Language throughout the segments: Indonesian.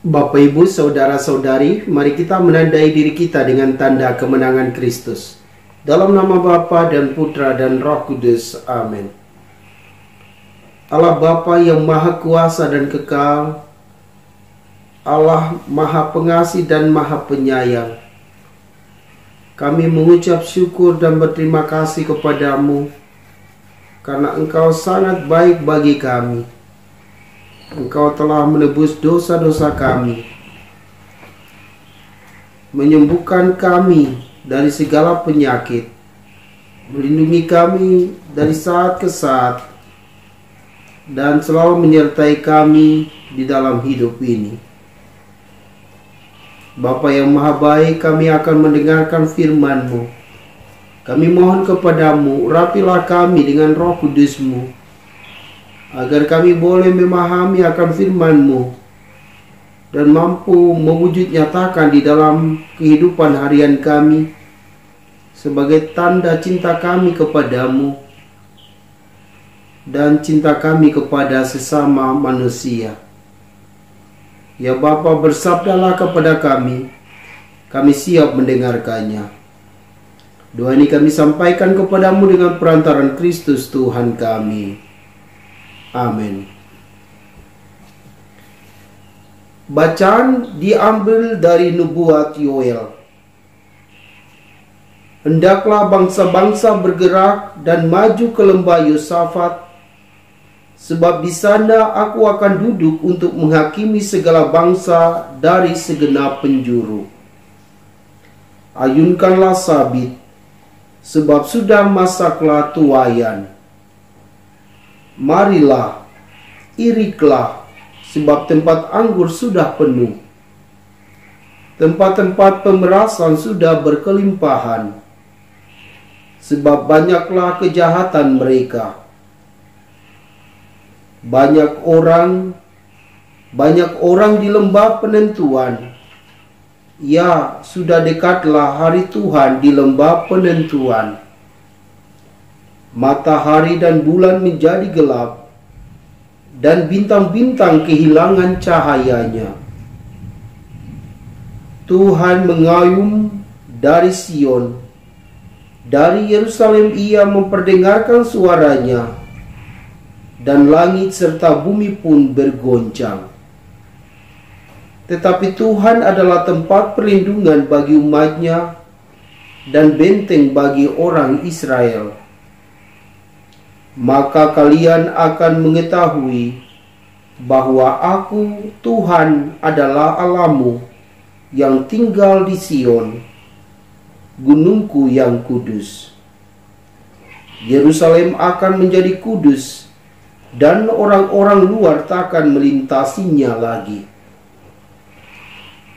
Bapak, Ibu, Saudara-saudari, mari kita menandai diri kita dengan tanda kemenangan Kristus. Dalam nama Bapa dan Putra dan Roh Kudus. Amin. Allah Bapa yang Maha Kuasa dan Kekal, Allah Maha Pengasih dan Maha Penyayang, kami mengucap syukur dan berterima kasih kepadamu karena Engkau sangat baik bagi kami. Engkau telah menebus dosa-dosa kami, menyembuhkan kami dari segala penyakit, melindungi kami dari saat ke saat, dan selalu menyertai kami di dalam hidup ini. Bapa yang Maha Baik, kami akan mendengarkan firman-Mu. Kami mohon kepadamu, urapilah kami dengan Roh Kudus-Mu, agar kami boleh memahami akan firman-Mu dan mampu mewujud nyatakan di dalam kehidupan harian kami sebagai tanda cinta kami kepadamu dan cinta kami kepada sesama manusia. Ya Bapa, bersabdalah kepada kami siap mendengarkannya. Doa ini kami sampaikan kepadamu dengan perantaran Kristus Tuhan kami. Amin. Bacaan diambil dari nubuat Yoel. Hendaklah bangsa-bangsa bergerak dan maju ke lembah Yosafat, sebab di sana aku akan duduk untuk menghakimi segala bangsa dari segenap penjuru. Ayunkanlah sabit, sebab sudah masa kelatuayan. Marilah, iriklah, sebab tempat anggur sudah penuh. Tempat-tempat pemerasan sudah berkelimpahan, sebab banyaklah kejahatan mereka. Banyak orang di lembah penentuan. Ya, sudah dekatlah hari Tuhan di lembah penentuan. Matahari dan bulan menjadi gelap, dan bintang-bintang kehilangan cahayanya. Tuhan mengayun dari Sion, dari Yerusalem ia memperdengarkan suaranya, dan langit serta bumi pun bergoncang. Tetapi Tuhan adalah tempat perlindungan bagi umat-Nya dan benteng bagi orang Israel. Maka kalian akan mengetahui bahwa aku, Tuhan, adalah Allahmu yang tinggal di Sion, gunungku yang kudus. Yerusalem akan menjadi kudus, dan orang-orang luar takkan melintasinya lagi.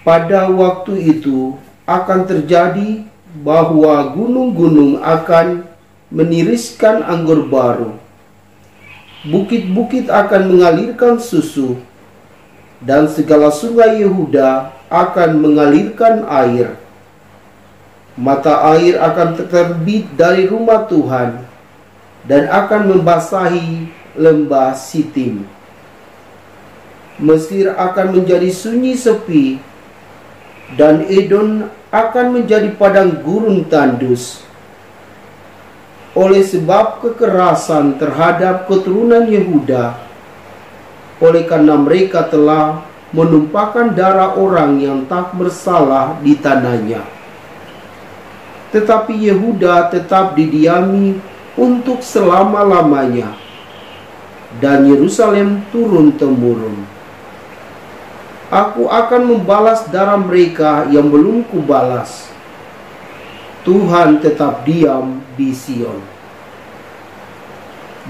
Pada waktu itu akan terjadi bahwa gunung-gunung akan meniriskan anggur baru, bukit-bukit akan mengalirkan susu, dan segala sungai Yehuda akan mengalirkan air. Mata air akan terbit dari rumah Tuhan dan akan membasahi lembah Sitim. Mesir akan menjadi sunyi sepi, dan Edom akan menjadi padang gurun tandus. Oleh sebab kekerasan terhadap keturunan Yehuda, oleh karena mereka telah menumpahkan darah orang yang tak bersalah di tanahnya. Tetapi Yehuda tetap didiami untuk selama-lamanya, dan Yerusalem turun-temurun. Aku akan membalas darah mereka yang belum kubalas. Tuhan tetap diam di Sion.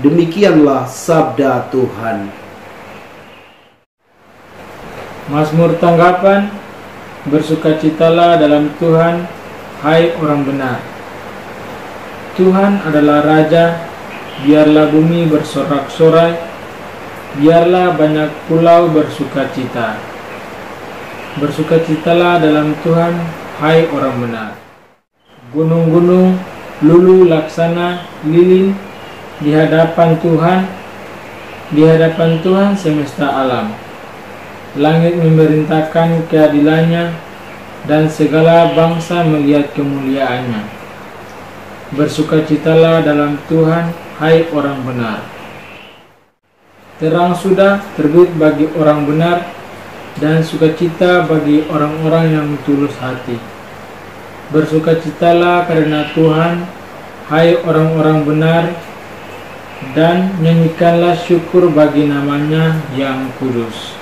Demikianlah sabda Tuhan. Mazmur tanggapan. Bersukacitalah dalam Tuhan, hai orang benar. Tuhan adalah Raja, biarlah bumi bersorak-sorai, biarlah banyak pulau bersukacita. Bersukacitalah dalam Tuhan, hai orang benar. Gunung-gunung lulu laksana lilin di hadapan Tuhan semesta alam. langit memerintahkan keadilannya, dan segala bangsa melihat kemuliaannya. Bersukacitalah dalam Tuhan, hai orang benar. Terang sudah terbit bagi orang benar, dan sukacita bagi orang-orang yang tulus hati. Bersukacitalah karena Tuhan, hai orang-orang benar, dan nyanyikanlah syukur bagi namanya yang kudus.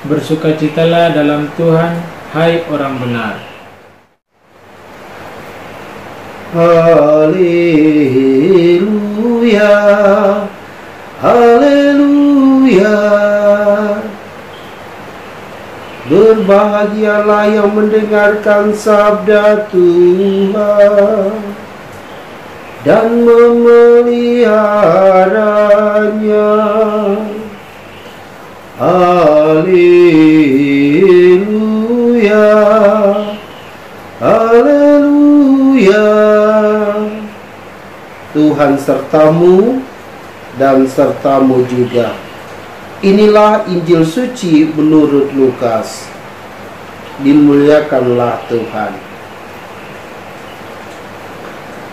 Bersukacitalah dalam Tuhan, hai orang benar. Haleluya, haleluya. Berbahagialah yang mendengarkan sabda Tuhan dan memeliharanya. Haleluya, haleluya. Tuhan sertamu dan sertamu juga. Inilah Injil suci menurut Lukas. Dimuliakanlah Tuhan.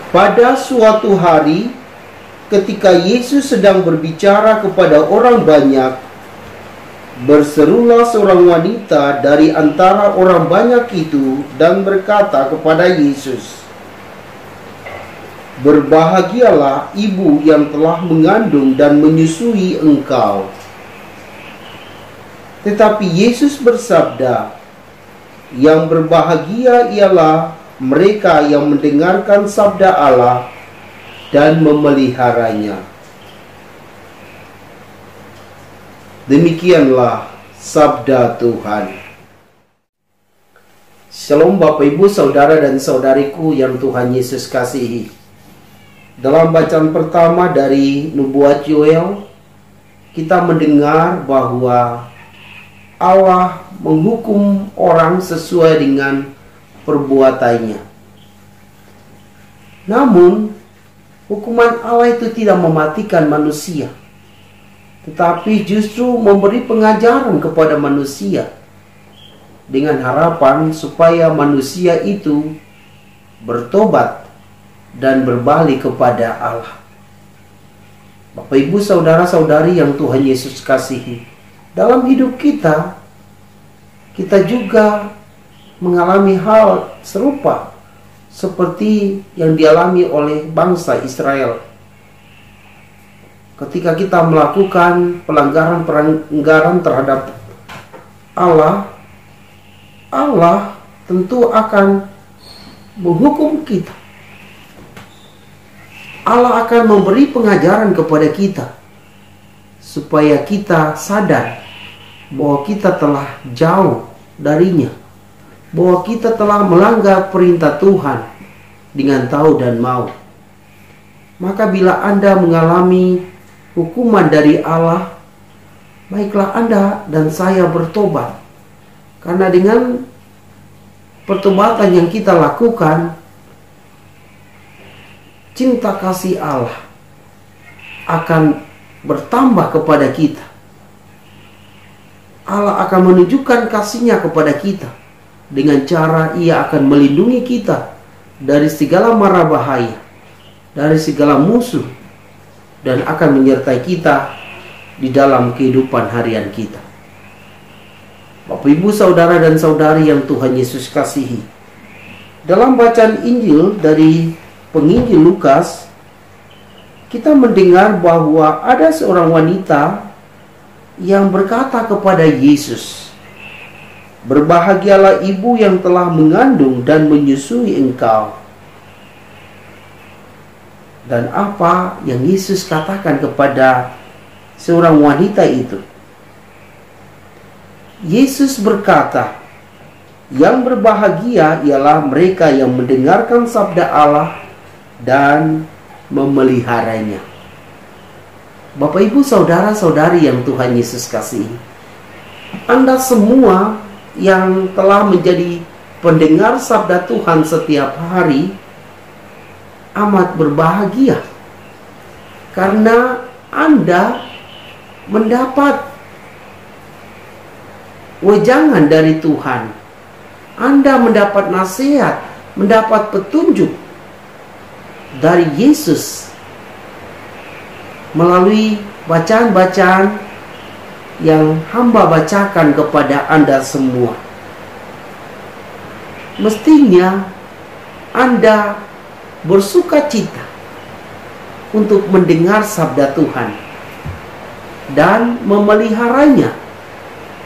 Pada suatu hari, ketika Yesus sedang berbicara kepada orang banyak, berserulah seorang wanita dari antara orang banyak itu dan berkata kepada Yesus, "Berbahagialah ibu yang telah mengandung dan menyusui engkau." Tetapi Yesus bersabda, "Yang berbahagia ialah mereka yang mendengarkan sabda Allah dan memeliharanya." Demikianlah sabda Tuhan. Shalom Bapak Ibu, Saudara dan Saudariku yang Tuhan Yesus kasihi. Dalam bacaan pertama dari Nubuat Yoel, kita mendengar bahwa Allah menghukum orang sesuai dengan perbuatannya. Namun, hukuman Allah itu tidak mematikan manusia, tetapi justru memberi pengajaran kepada manusia dengan harapan supaya manusia itu bertobat dan berbalik kepada Allah. Bapak Ibu, saudara-saudari yang Tuhan Yesus kasihi, dalam hidup kita juga mengalami hal serupa seperti yang dialami oleh bangsa Israel. Ketika kita melakukan pelanggaran terhadap Allah, Allah tentu akan menghukum kita. Allah akan memberi pengajaran kepada kita supaya kita sadar bahwa kita telah jauh darinya, bahwa kita telah melanggar perintah Tuhan dengan tahu dan mau. Maka bila Anda mengalami hukuman dari Allah, baiklah Anda dan saya bertobat. Karena dengan pertobatan yang kita lakukan, cinta kasih Allah akan bertambah kepada kita. Allah akan menunjukkan kasih-Nya kepada kita dengan cara Ia akan melindungi kita dari segala mara bahaya, dari segala musuh, dan akan menyertai kita di dalam kehidupan harian kita. Bapak Ibu, saudara dan saudari yang Tuhan Yesus kasihi, dalam bacaan Injil dari penginjil Lukas, kita mendengar bahwa ada seorang wanita yang berkata kepada Yesus, "Berbahagialah ibu yang telah mengandung dan menyusui engkau." Dan apa yang Yesus katakan kepada seorang wanita itu? Yesus berkata, "Yang berbahagia ialah mereka yang mendengarkan sabda Allah dan memeliharanya." Bapak Ibu, saudara-saudari yang Tuhan Yesus kasihi, Anda semua yang telah menjadi pendengar sabda Tuhan setiap hari amat berbahagia, karena Anda mendapat wejangan dari Tuhan. Anda mendapat nasihat, mendapat petunjuk dari Yesus melalui bacaan-bacaan yang hamba bacakan kepada Anda semua. Mestinya Anda bersukacita untuk mendengar sabda Tuhan dan memeliharanya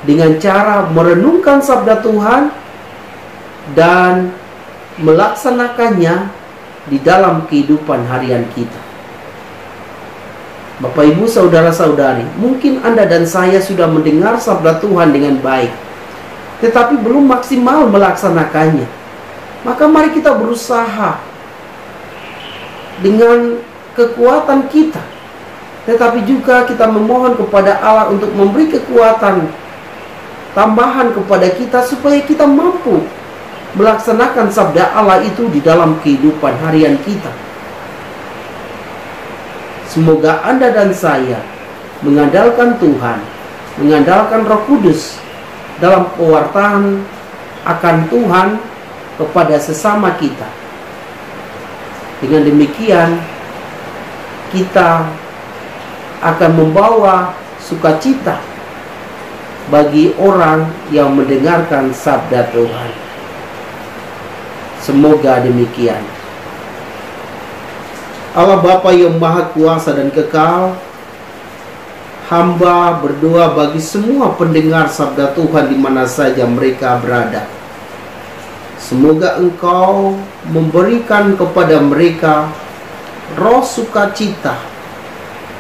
dengan cara merenungkan sabda Tuhan dan melaksanakannya di dalam kehidupan harian kita. Bapak, Ibu, saudara-saudari, mungkin Anda dan saya sudah mendengar sabda Tuhan dengan baik, tetapi belum maksimal melaksanakannya. Maka mari kita berusaha dengan kekuatan kita, tetapi juga kita memohon kepada Allah untuk memberi kekuatan tambahan kepada kita supaya kita mampu melaksanakan sabda Allah itu di dalam kehidupan harian kita. Semoga Anda dan saya mengandalkan Tuhan, mengandalkan Roh Kudus dalam pewartaan akan Tuhan kepada sesama kita. Dengan demikian, kita akan membawa sukacita bagi orang yang mendengarkan sabda Tuhan. Semoga demikian. Allah Bapa yang Maha Kuasa dan Kekal, hamba berdoa bagi semua pendengar sabda Tuhan di mana saja mereka berada. Semoga Engkau memberikan kepada mereka roh sukacita,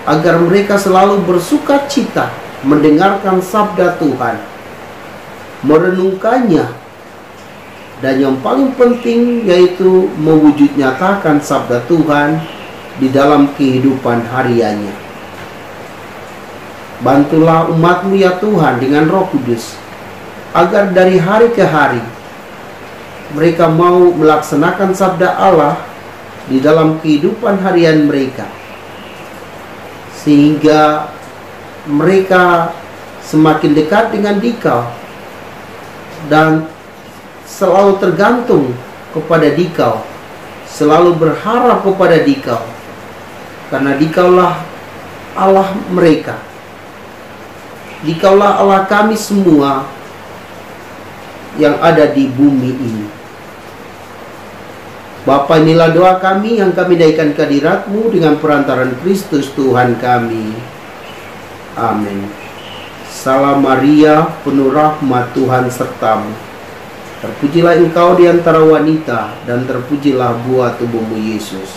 agar mereka selalu bersukacita mendengarkan sabda Tuhan, merenungkannya, dan yang paling penting yaitu mewujud nyatakan sabda Tuhan di dalam kehidupan hariannya. Bantulah umat-Mu ya Tuhan dengan Roh Kudus, agar dari hari ke hari mereka mau melaksanakan sabda Allah di dalam kehidupan harian mereka, sehingga mereka semakin dekat dengan Dikau dan selalu tergantung kepada Dikau, selalu berharap kepada Dikau, karena Dikaulah Allah mereka. Dikaulah Allah kami semua yang ada di bumi ini. Bapa, inilah doa kami yang kami naikkan ke hadirat-Mu dengan perantaran Kristus Tuhan kami. Amin. Salam Maria, penuh rahmat Tuhan serta-Mu. Terpujilah Engkau di antara wanita, dan terpujilah buah tubuh-Mu Yesus.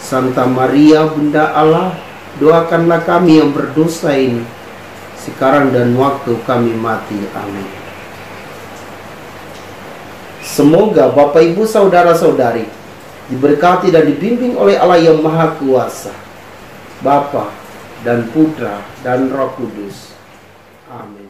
Santa Maria, Bunda Allah, doakanlah kami yang berdosa ini, sekarang dan waktu kami mati. Amin. Semoga Bapak, Ibu, saudara-saudari diberkati dan dibimbing oleh Allah yang Maha Kuasa, Bapa dan Putra dan Roh Kudus. Amin.